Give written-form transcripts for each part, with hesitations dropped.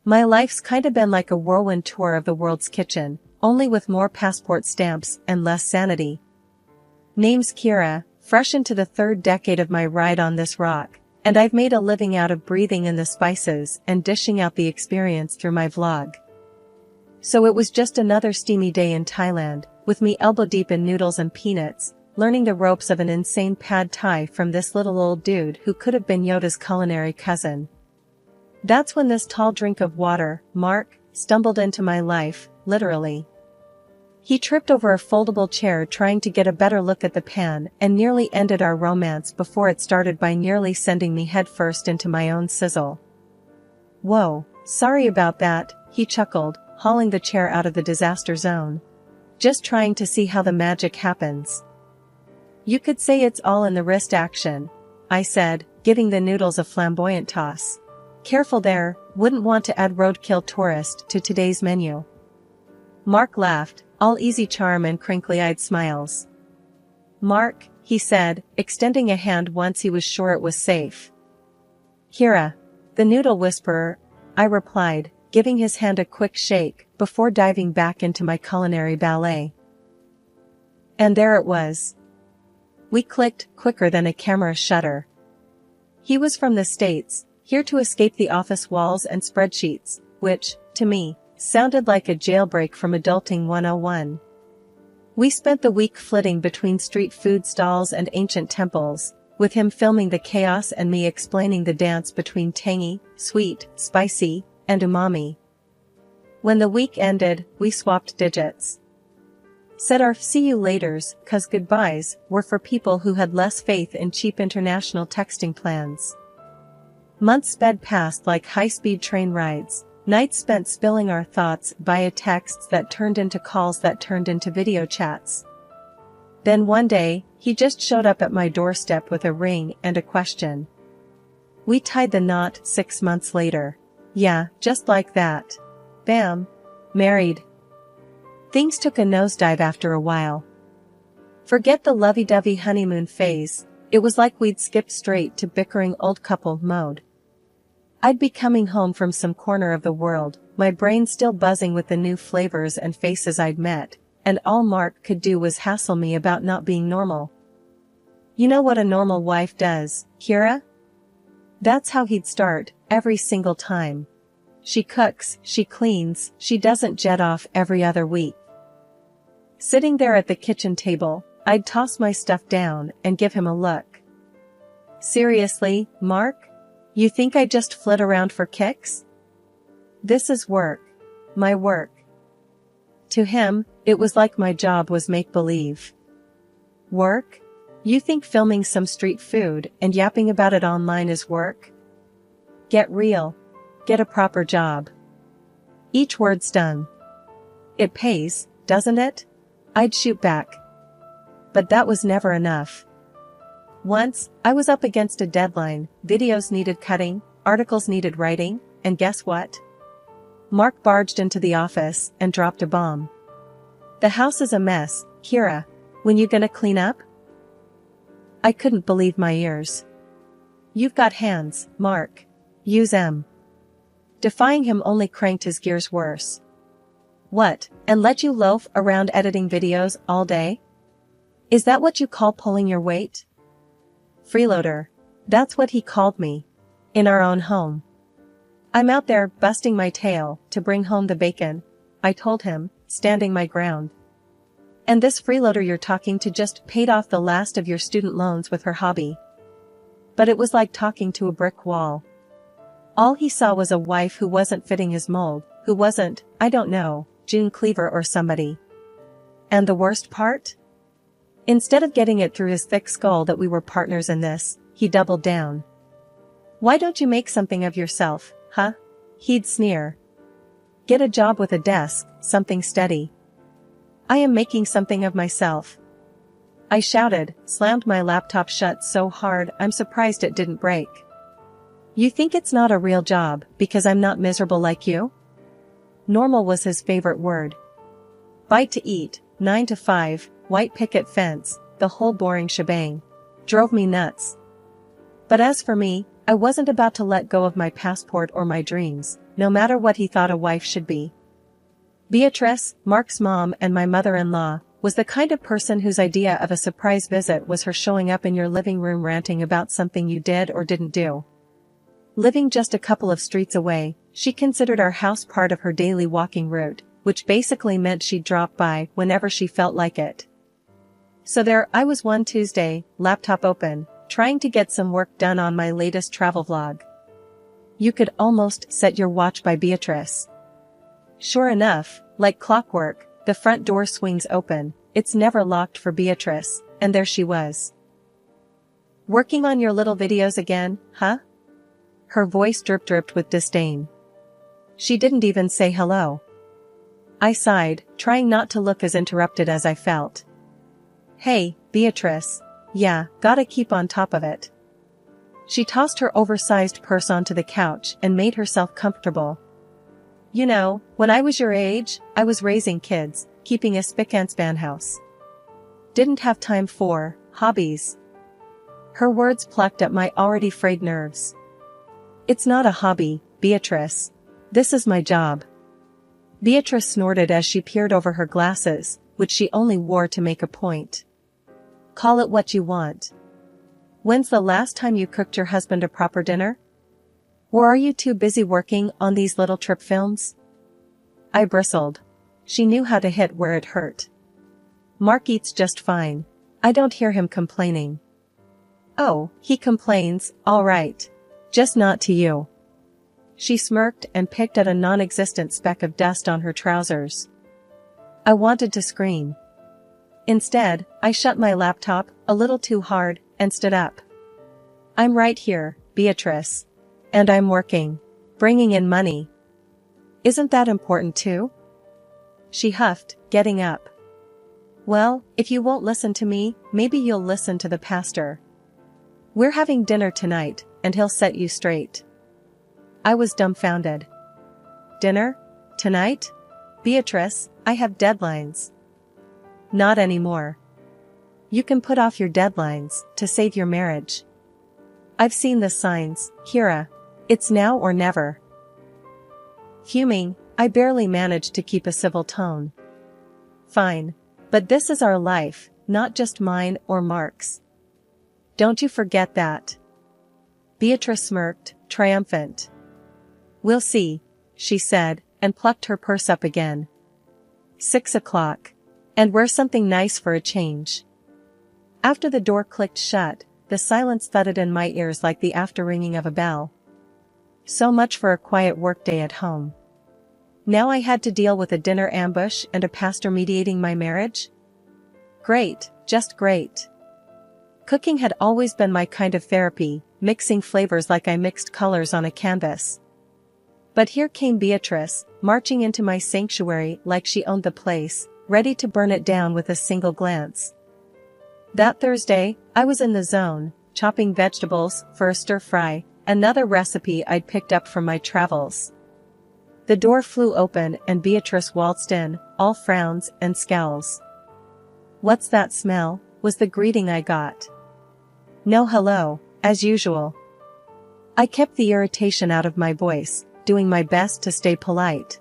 My life's kinda been like a whirlwind tour of the world's kitchen, only with more passport stamps and less sanity. Name's Kira, fresh into the 3rd decade of my ride on this rock, and I've made a living out of breathing in the spices and dishing out the experience through my vlog. So it was just another steamy day in Thailand, with me elbow deep in noodles and peanuts, learning the ropes of an insane pad thai from this little old dude who could have been Yoda's culinary cousin. That's when this tall drink of water, Mark, stumbled into my life, literally. He tripped over a foldable chair trying to get a better look at the pan and nearly ended our romance before it started by nearly sending me headfirst into my own sizzle. Whoa, sorry about that, he chuckled, hauling the chair out of the disaster zone. Just trying to see how the magic happens. You could say it's all in the wrist action, I said, giving the noodles a flamboyant toss. Careful there, wouldn't want to add roadkill tourist to today's menu. Mark laughed, all easy charm and crinkly-eyed smiles. Mark, he said, extending a hand once he was sure it was safe. Kira, the noodle whisperer, I replied, giving his hand a quick shake before diving back into my culinary ballet. And there it was. We clicked quicker than a camera shutter. He was from the States, here to escape the office walls and spreadsheets, which, to me, sounded like a jailbreak from Adulting 101. We spent the week flitting between street food stalls and ancient temples, with him filming the chaos and me explaining the dance between tangy, sweet, spicy, and umami. When the week ended, we swapped digits. Said our see you laters, 'cause goodbyes were for people who had less faith in cheap international texting plans. Months sped past like high-speed train rides, nights spent spilling our thoughts via texts that turned into calls that turned into video chats. Then one day, he just showed up at my doorstep with a ring and a question. We tied the knot 6 months later. Yeah, just like that. Bam. Married. Things took a nosedive after a while. Forget the lovey-dovey honeymoon phase, it was like we'd skipped straight to bickering old couple mode. I'd be coming home from some corner of the world, my brain still buzzing with the new flavors and faces I'd met, and all Mark could do was hassle me about not being normal. You know what a normal wife does, Kira? That's how he'd start, every single time. She cooks, she cleans, she doesn't jet off every other week. Sitting there at the kitchen table, I'd toss my stuff down and give him a look. Seriously, Mark? You think I just flit around for kicks? This is work. My work. To him, it was like my job was make-believe. Work? You think filming some street food and yapping about it online is work? Get real. Get a proper job. Each word stung. It pays, doesn't it? I'd shoot back. But that was never enough. Once, I was up against a deadline, videos needed cutting, articles needed writing, and guess what? Mark barged into the office and dropped a bomb. The house is a mess, Kira. When you gonna clean up? I couldn't believe my ears. You've got hands, Mark. Use 'em. Defying him only cranked his gears worse. What, and let you loaf around editing videos all day? Is that what you call pulling your weight? Freeloader. That's what he called me. In our own home. I'm out there busting my tail to bring home the bacon, I told him, standing my ground. And this freeloader you're talking to just paid off the last of your student loans with her hobby. But it was like talking to a brick wall. All he saw was a wife who wasn't fitting his mold, who wasn't, I don't know, June Cleaver or somebody. And the worst part? Instead of getting it through his thick skull that we were partners in this, he doubled down. Why don't you make something of yourself, huh? He'd sneer. Get a job with a desk, something steady. I am making something of myself. I shouted, slammed my laptop shut so hard I'm surprised it didn't break. You think it's not a real job because I'm not miserable like you? Normal was his favorite word. Bite to eat, 9 to 5, white picket fence, the whole boring shebang. Drove me nuts. But as for me, I wasn't about to let go of my passport or my dreams, no matter what he thought a wife should be. Beatrice, Mark's mom and my mother-in-law, was the kind of person whose idea of a surprise visit was her showing up in your living room ranting about something you did or didn't do. Living just a couple of streets away, she considered our house part of her daily walking route, which basically meant she'd drop by whenever she felt like it. So there I was one Tuesday, laptop open, trying to get some work done on my latest travel vlog. You could almost set your watch by Beatrice. Sure enough, like clockwork, the front door swings open, it's never locked for Beatrice, and there she was. "Working on your little videos again, huh?" Her voice dripped with disdain. She didn't even say hello. I sighed, trying not to look as interrupted as I felt. "Hey, Beatrice. Yeah, gotta keep on top of it." She tossed her oversized purse onto the couch and made herself comfortable. "You know, when I was your age, I was raising kids, keeping a spick-and-span house. Didn't have time for hobbies." Her words plucked at my already frayed nerves. "It's not a hobby, Beatrice. This is my job." Beatrice snorted as she peered over her glasses, which she only wore to make a point. "Call it what you want. When's the last time you cooked your husband a proper dinner? Or are you too busy working on these little trip films?" I bristled. She knew how to hit where it hurt. "Mark eats just fine. I don't hear him complaining." "Oh, he complains, all right. Just not to you." She smirked and picked at a non-existent speck of dust on her trousers. I wanted to scream. Instead, I shut my laptop, a little too hard, and stood up. "I'm right here, Beatrice. And I'm working. Bringing in money. Isn't that important too?" She huffed, getting up. "Well, if you won't listen to me, maybe you'll listen to the pastor. We're having dinner tonight, and he'll set you straight." I was dumbfounded. "Dinner? Tonight? Beatrice, I have deadlines." "Not anymore. You can put off your deadlines, to save your marriage. I've seen the signs, Kira. It's now or never." Fuming, I barely managed to keep a civil tone. "Fine. But this is our life, not just mine or Mark's. Don't you forget that." Beatrice smirked, triumphant. "We'll see," she said, and plucked her purse up again. 6 o'clock. And wear something nice for a change. After the door clicked shut, the silence thudded in my ears like the after-ringing of a bell. So much for a quiet workday at home. Now I had to deal with a dinner ambush and a pastor mediating my marriage? Great, just great. Cooking had always been my kind of therapy, mixing flavors like I mixed colors on a canvas. But here came Beatrice, marching into my sanctuary like she owned the place, ready to burn it down with a single glance. That Thursday, I was in the zone, chopping vegetables for a stir-fry, another recipe I'd picked up from my travels. The door flew open and Beatrice waltzed in, all frowns and scowls. "What's that smell?" was the greeting I got. No hello, as usual. I kept the irritation out of my voice, doing my best to stay polite.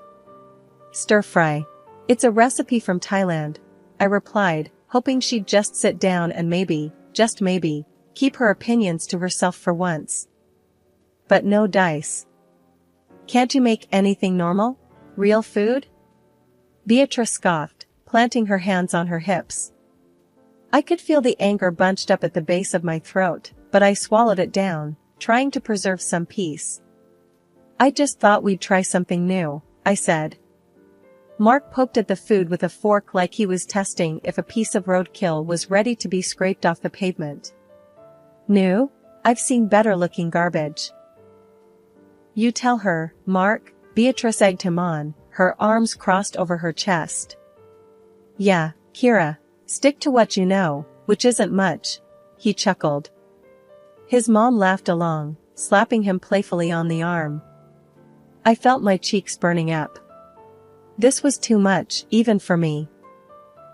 "Stir-fry. It's a recipe from Thailand," I replied, hoping she'd just sit down and maybe, just maybe, keep her opinions to herself for once. But no dice. "Can't you make anything normal? Real food?" Beatrice scoffed, planting her hands on her hips. I could feel the anger bunched up at the base of my throat, but I swallowed it down, trying to preserve some peace. "I just thought we'd try something new," I said. Mark poked at the food with a fork like he was testing if a piece of roadkill was ready to be scraped off the pavement. "New? I've seen better-looking garbage." "You tell her, Mark," Beatrice egged him on, her arms crossed over her chest. "Yeah, Kira, stick to what you know, which isn't much," he chuckled. His mom laughed along, slapping him playfully on the arm. I felt my cheeks burning up. This was too much, even for me.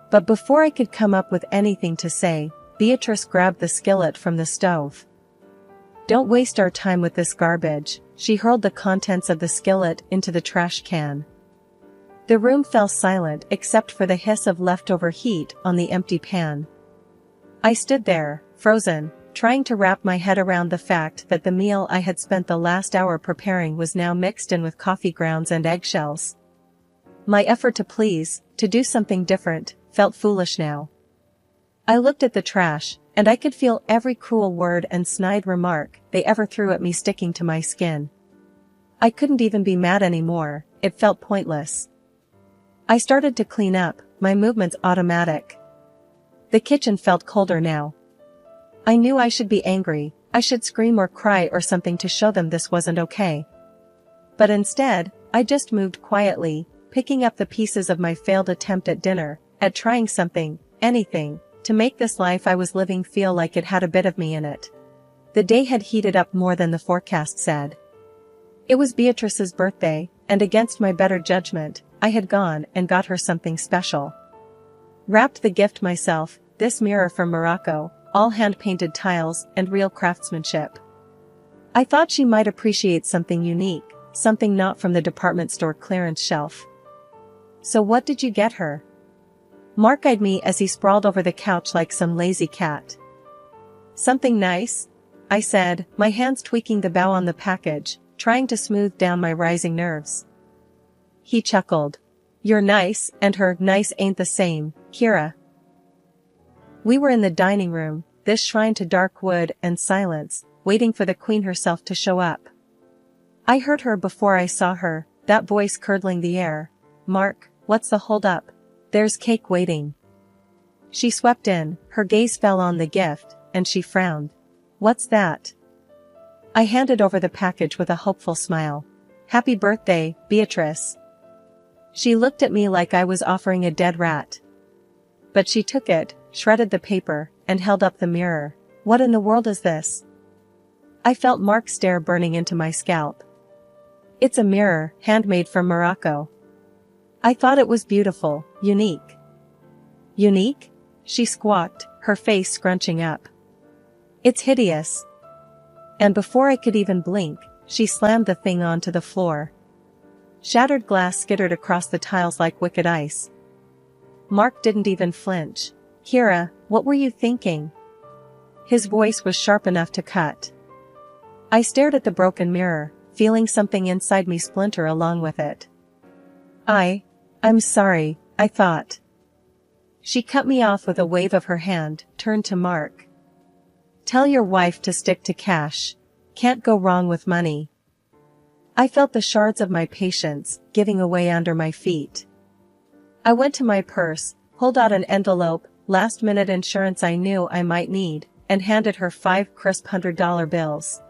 But before I could come up with anything to say, Beatrice grabbed the skillet from the stove. Don't waste our time with this garbage. She hurled the contents of the skillet into the trash can. The room fell silent except for the hiss of leftover heat on the empty pan. I stood there, frozen, trying to wrap my head around the fact that the meal I had spent the last hour preparing was now mixed in with coffee grounds and eggshells. My effort to please, to do something different, felt foolish now. I looked at the trash, and I could feel every cruel word and snide remark they ever threw at me sticking to my skin. I couldn't even be mad anymore, it felt pointless. I started to clean up, my movements automatic. The kitchen felt colder now. I knew I should be angry, I should scream or cry or something to show them this wasn't okay. But instead, I just moved quietly, picking up the pieces of my failed attempt at dinner, at trying something, anything, to make this life I was living feel like it had a bit of me in it. The day had heated up more than the forecast said. It was Beatrice's birthday, and against my better judgment, I had gone and got her something special. Wrapped the gift myself, this mirror from Morocco, all hand-painted tiles and real craftsmanship. I thought she might appreciate something unique, something not from the department store clearance shelf. So what did you get her? Mark eyed me as he sprawled over the couch like some lazy cat. Something nice? I said, my hands tweaking the bow on the package, trying to smooth down my rising nerves. He chuckled. You're nice, and her nice ain't the same, Kira. We were in the dining room, this shrine to dark wood and silence, waiting for the queen herself to show up. I heard her before I saw her, that voice curdling the air. Mark, what's the hold-up? There's cake waiting. She swept in, her gaze fell on the gift, and she frowned. What's that? I handed over the package with a hopeful smile. Happy birthday, Beatrice. She looked at me like I was offering a dead rat. But she took it, shredded the paper, and held up the mirror. What in the world is this? I felt Mark's stare burning into my scalp. It's a mirror, handmade from Morocco. I thought it was beautiful, unique. Unique? She squawked, her face scrunching up. It's hideous. And before I could even blink, she slammed the thing onto the floor. Shattered glass skittered across the tiles like wicked ice. Mark didn't even flinch. Kira, what were you thinking? His voice was sharp enough to cut. I stared at the broken mirror, feeling something inside me splinter along with it. I'm sorry, I thought. She cut me off with a wave of her hand, turned to Mark. Tell your wife to stick to cash. Can't go wrong with money. I felt the shards of my patience giving away under my feet. I went to my purse, pulled out an envelope, last-minute insurance I knew I might need, and handed her 5 crisp $100 bills.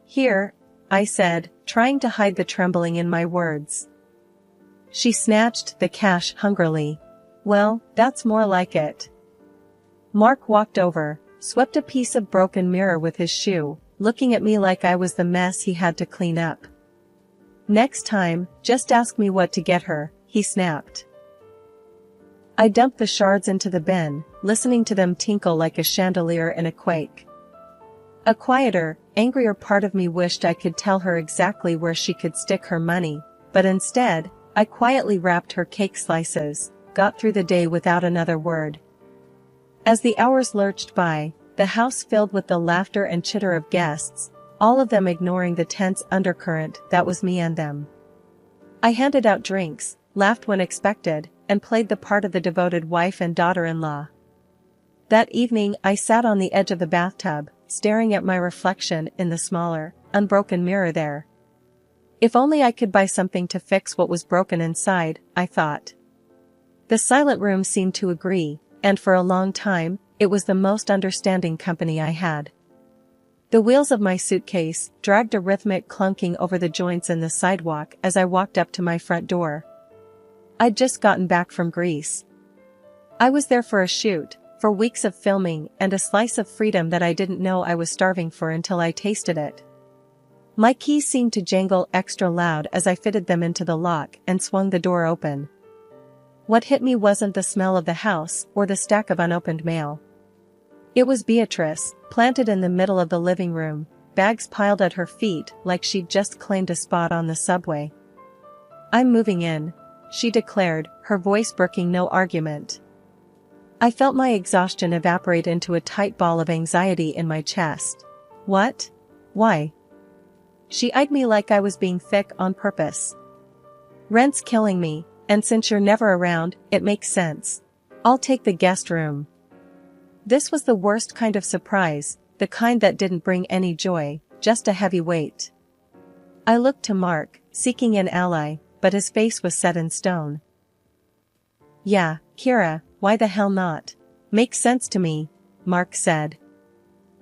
Here, I said, trying to hide the trembling in my words. She snatched the cash hungrily. Well, that's more like it. Mark walked over, swept a piece of broken mirror with his shoe, looking at me like I was the mess he had to clean up. Next time, just ask me what to get her, he snapped. I dumped the shards into the bin, listening to them tinkle like a chandelier in a quake. A quieter, angrier part of me wished I could tell her exactly where she could stick her money, but instead, I quietly wrapped her cake slices, got through the day without another word. As the hours lurched by, the house filled with the laughter and chitter of guests, all of them ignoring the tense undercurrent that was me and them. I handed out drinks, laughed when expected, and played the part of the devoted wife and daughter-in-law. That evening I sat on the edge of the bathtub, staring at my reflection in the smaller, unbroken mirror there. If only I could buy something to fix what was broken inside, I thought. The silent room seemed to agree, and for a long time, it was the most understanding company I had. The wheels of my suitcase dragged a rhythmic clunking over the joints in the sidewalk as I walked up to my front door. I'd just gotten back from Greece. I was there for a shoot, for weeks of filming and a slice of freedom that I didn't know I was starving for until I tasted it. My keys seemed to jangle extra loud as I fitted them into the lock and swung the door open. What hit me wasn't the smell of the house or the stack of unopened mail. It was Beatrice, planted in the middle of the living room, bags piled at her feet like she'd just claimed a spot on the subway. "I'm moving in," she declared, her voice brooking no argument. I felt my exhaustion evaporate into a tight ball of anxiety in my chest. "What? Why?" She eyed me like I was being thick on purpose. "Rent's killing me, and since you're never around, it makes sense. I'll take the guest room." This was the worst kind of surprise, the kind that didn't bring any joy, just a heavy weight. I looked to Mark, seeking an ally, but his face was set in stone. "Yeah, Kira, why the hell not? Makes sense to me," Mark said.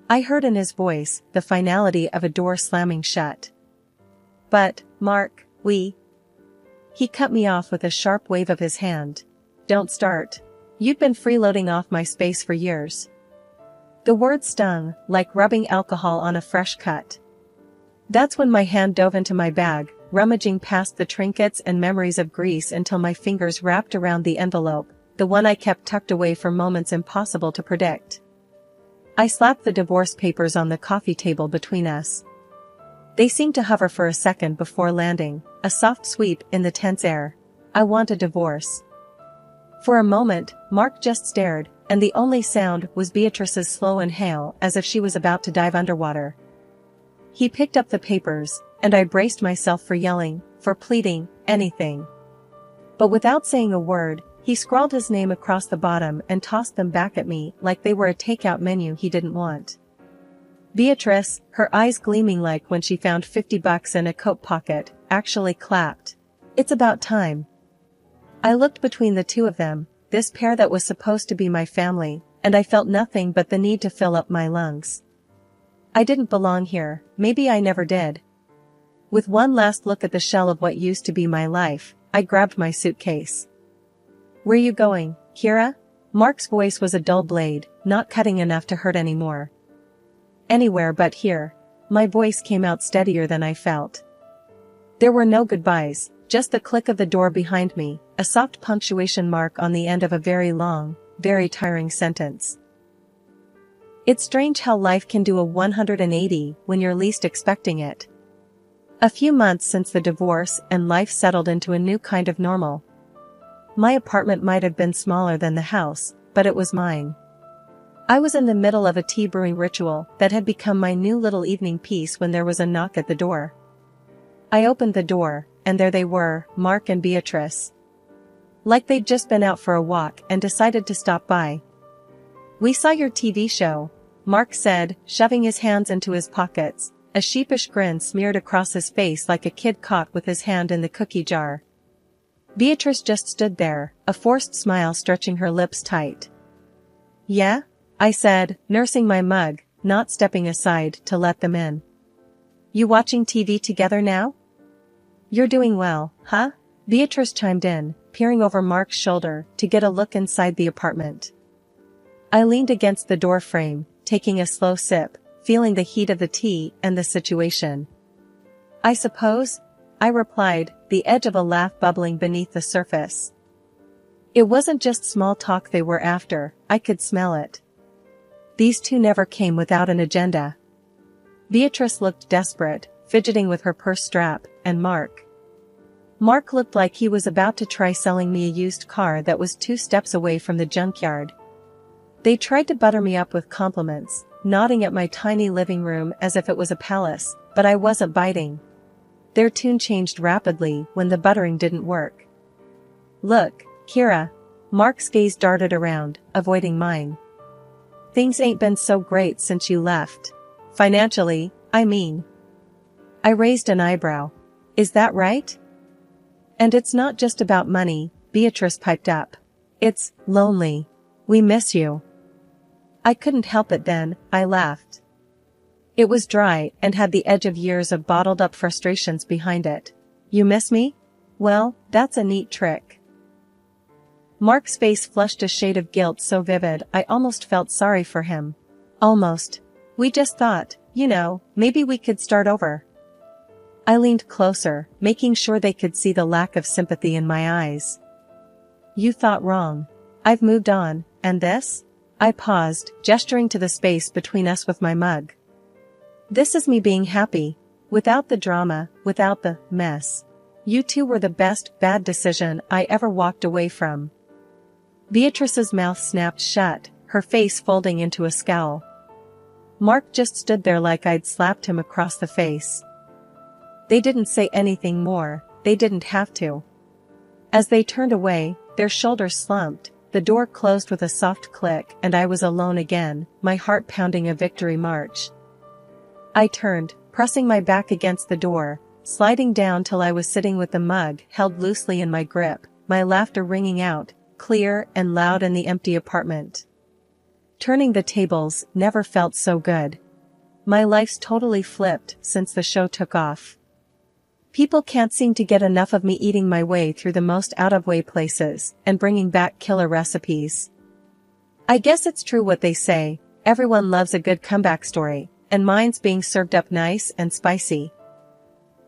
I heard in his voice the finality of a door slamming shut. "But, Mark, He cut me off with a sharp wave of his hand. "Don't start. You've been freeloading off my space for years." The word stung, like rubbing alcohol on a fresh cut. That's when my hand dove into my bag, rummaging past the trinkets and memories of Greece until my fingers wrapped around the envelope, the one I kept tucked away for moments impossible to predict. I slapped the divorce papers on the coffee table between us. They seemed to hover for a second before landing, a soft sweep in the tense air. "I want a divorce." For a moment, Mark just stared, and the only sound was Beatrice's slow inhale as if she was about to dive underwater. He picked up the papers, and I braced myself for yelling, for pleading, anything. But without saying a word, he scrawled his name across the bottom and tossed them back at me like they were a takeout menu he didn't want. Beatrice, her eyes gleaming like when she found $50 in a coat pocket, actually clapped. "It's about time." I looked between the two of them, this pair that was supposed to be my family, and I felt nothing but the need to fill up my lungs. I didn't belong here, maybe I never did. With one last look at the shell of what used to be my life, I grabbed my suitcase. "Where you going, Kira?" Mark's voice was a dull blade, not cutting enough to hurt anymore. "Anywhere but here." My voice came out steadier than I felt. There were no goodbyes, just the click of the door behind me, a soft punctuation mark on the end of a very long, very tiring sentence. It's strange how life can do a 180 when you're least expecting it. A few months since the divorce and life settled into a new kind of normal. My apartment might have been smaller than the house, but it was mine. I was in the middle of a tea brewing ritual that had become my new little evening piece when there was a knock at the door. I opened the door, and there they were, Mark and Beatrice. Like they'd just been out for a walk and decided to stop by. "We saw your TV show," Mark said, shoving his hands into his pockets, a sheepish grin smeared across his face like a kid caught with his hand in the cookie jar. Beatrice just stood there, a forced smile stretching her lips tight. "Yeah?" I said, nursing my mug, not stepping aside to let them in. "You watching TV together now?" "You're doing well, huh?" Beatrice chimed in, peering over Mark's shoulder to get a look inside the apartment. I leaned against the door frame, taking a slow sip, feeling the heat of the tea and the situation. "I suppose," I replied, the edge of a laugh bubbling beneath the surface. It wasn't just small talk they were after, I could smell it. These two never came without an agenda. Beatrice looked desperate, fidgeting with her purse strap, and Mark looked like he was about to try selling me a used car that was 2 steps away from the junkyard. They tried to butter me up with compliments, nodding at my tiny living room as if it was a palace, but I wasn't biting. Their tune changed rapidly when the buttering didn't work. "Look, Kira." Mark's gaze darted around, avoiding mine. "Things ain't been so great since you left. Financially, I mean." I raised an eyebrow. "Is that right?" "And it's not just about money," Beatrice piped up. "It's lonely. We miss you." I couldn't help it then, I laughed. It was dry and had the edge of years of bottled-up frustrations behind it. "You miss me? Well, that's a neat trick." Mark's face flushed a shade of guilt so vivid I almost felt sorry for him. "Almost. We just thought, maybe we could start over." I leaned closer, making sure they could see the lack of sympathy in my eyes. "You thought wrong. I've moved on, and this?" I paused, gesturing to the space between us with my mug. This is me being happy. Without the drama, without the mess. You two were the best bad decision I ever walked away from. Beatrice's mouth snapped shut, her face folding into a scowl. Mark just stood there like I'd slapped him across the face. They didn't say anything more, they didn't have to. As they turned away, their shoulders slumped, the door closed with a soft click and I was alone again, my heart pounding a victory march. I turned, pressing my back against the door, sliding down till I was sitting with the mug held loosely in my grip, my laughter ringing out, clear and loud in the empty apartment. Turning the tables never felt so good. My life's totally flipped since the show took off. People can't seem to get enough of me eating my way through the most out-of-way places and bringing back killer recipes. I guess it's true what they say, everyone loves a good comeback story, and mine's being served up nice and spicy.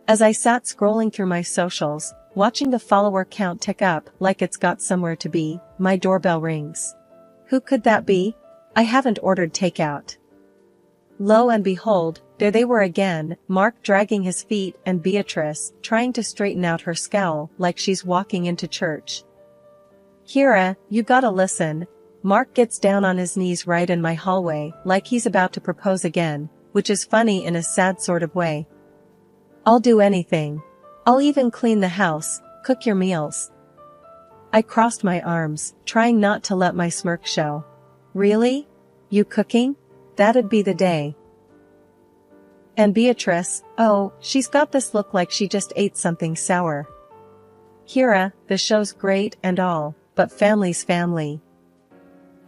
As I sat scrolling through my socials, watching the follower count tick up like it's got somewhere to be, my doorbell rings. Who could that be? I haven't ordered takeout. Lo and behold, there they were again, Mark dragging his feet and Beatrice trying to straighten out her scowl like she's walking into church. Kira, you gotta listen. Mark gets down on his knees right in my hallway like he's about to propose again, which is funny in a sad sort of way. I'll do anything. I'll even clean the house, cook your meals. I crossed my arms, trying not to let my smirk show. Really? You cooking? That'd be the day. And Beatrice, oh, she's got this look like she just ate something sour. Kira, the show's great and all, but family's family.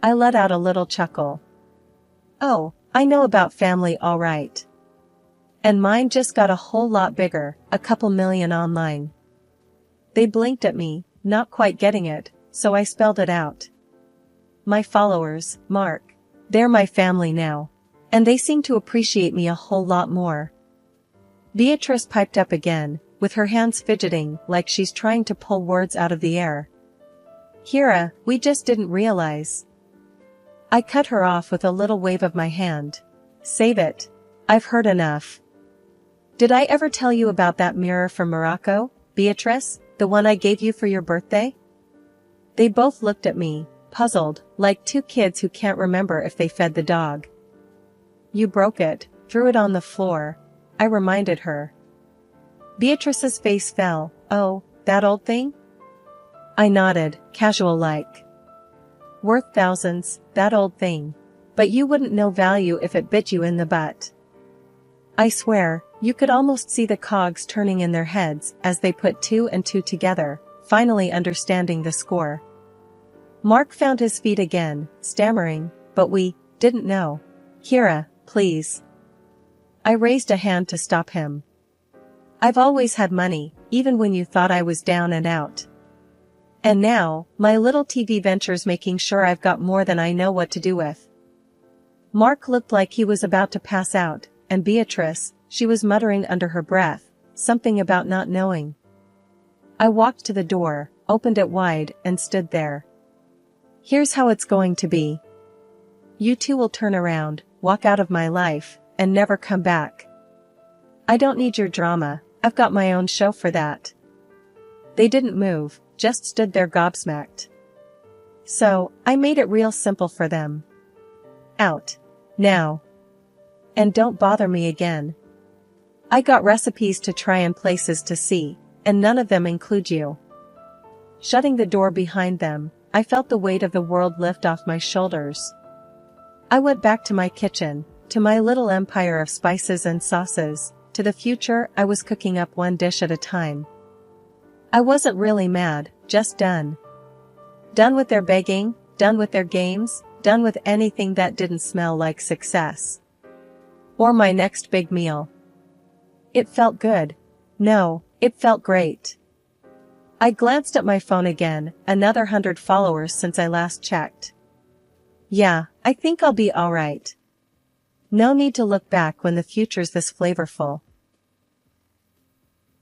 I let out a little chuckle. Oh, I know about family all right. And mine just got a whole lot bigger, a couple million online. They blinked at me, not quite getting it, so I spelled it out. My followers, Mark. They're my family now. And they seem to appreciate me a whole lot more. Beatrice piped up again, with her hands fidgeting like she's trying to pull words out of the air. Kira, we just didn't realize. I cut her off with a little wave of my hand. Save it. I've heard enough. Did I ever tell you about that mirror from Morocco, Beatrice, the one I gave you for your birthday? They both looked at me, puzzled, like two kids who can't remember if they fed the dog. You broke it, threw it on the floor, I reminded her. Beatrice's face fell. Oh, that old thing? I nodded, casual-like. Worth thousands, that old thing. But you wouldn't know value if it bit you in the butt. I swear, you could almost see the cogs turning in their heads as they put two and two together, finally understanding the score. Mark found his feet again, stammering, but we didn't know. Kira, please. I raised a hand to stop him. I've always had money, even when you thought I was down and out. And now, my little TV venture's making sure I've got more than I know what to do with. Mark looked like he was about to pass out, and Beatrice, she was muttering under her breath, something about not knowing. I walked to the door, opened it wide, and stood there. Here's how it's going to be. You two will turn around, walk out of my life, and never come back. I don't need your drama, I've got my own show for that. They didn't move, just stood there gobsmacked. So, I made it real simple for them. Out. Now. And don't bother me again. I got recipes to try and places to see, and none of them include you. Shutting the door behind them, I felt the weight of the world lift off my shoulders. I went back to my kitchen, to my little empire of spices and sauces, to the future I was cooking up one dish at a time. I wasn't really mad, just done. Done with their begging, done with their games, done with anything that didn't smell like success. Or my next big meal. It felt good. No, it felt great. I glanced at my phone again, another 100 followers since I last checked. Yeah, I think I'll be alright. No need to look back when the future's this flavorful.